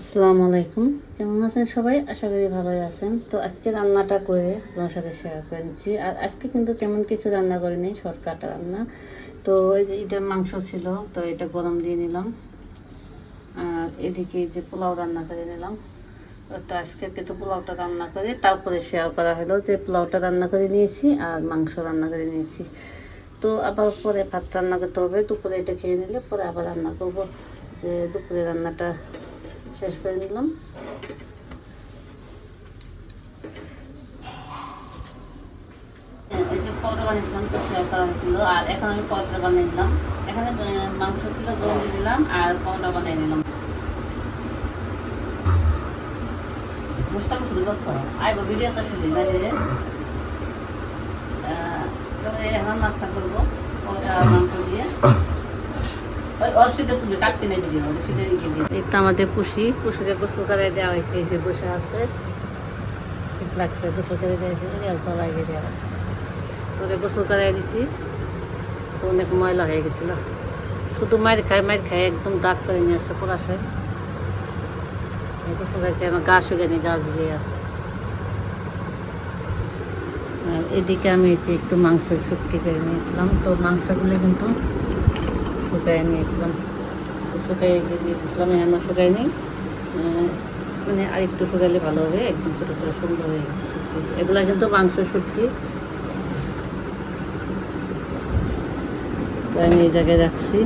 আসসালামু আলাইকুম। কেমন আছেন সবাই? আশা করি ভালোই আছেন। তো আজকে রান্নাটা করে আপনার সাথে শেয়ার করে নিচ্ছি। আর আজকে কিন্তু তেমন কিছু রান্না করিনি, শর্টকাট রান্না। তো এই যে ঈদের মাংস ছিল, তো এটা গরম দিয়ে নিলাম। আর এদিকে এই যে পোলাও রান্না করে নিলাম। তো আজকে কিন্তু পোলাওটা রান্না করে তারপরে শেয়ার করা হলো যে পোলাওটা রান্না করে নিয়েছি আর মাংস রান্না করে নিয়েছি। তো আবার পরে ভাত রান্না করতে হবে, দুপুরে এটা খেয়ে নিলে পরে আবার রান্না করবো। যে দুপুরে রান্নাটা শেষ করে নিলাম। এই যে পরোটা বানিয়েছিলাম, তো শেয়ার করা হয়েছিল। আর এখন আমি পরোটা বানিয়ে নিলাম। এখানে মাংস ছিল, গরম দিয়ে দিলাম আর পরোটা বানিয়ে নিলাম। মুস্তান শুরু করছো আইব ভিডিও তো শুনি বাইরে। তবে এখন নাস্তা করবো পরোটা মাংস দিয়ে। ওই অসুবিধা তুমি কাটতে নেই ভিডিও, অসুবিধা রেখে দিই। এই তো আমাদের পুষিতে গোসল করে দেওয়া হয়েছে। এই যে বসে আছে, শীত লাগছে, গোসল করে দিয়েছে, অল্প লাগিয়ে দেওয়া। তোরে গোসল করাই দিছি, তো অনেক ময়লা হয়ে গেছিল। শুধু মার খায় একদম দাগ করে নিয়ে আসছে পলাশয়। গোসল করেছে, আমার গা শুকায়নি, গা ভিজে আছে। আর এদিকে আমি যে একটু মাংস শুটকি করে নিয়েছিলাম, তো মাংসগুলো কিন্তু শুকাই নিয়েছিলাম। তো শুকাই দিয়ে দিয়েছিলাম, এখনো শুকাই নেই। মানে আরেকটু শুকাইলে ভালো হবে, একদম ছোটো ছোটো সুন্দর হয়ে গেছে শুটকি। এগুলা কিন্তু মাংস শুটকি। তো আমি এই জায়গায় রাখছি।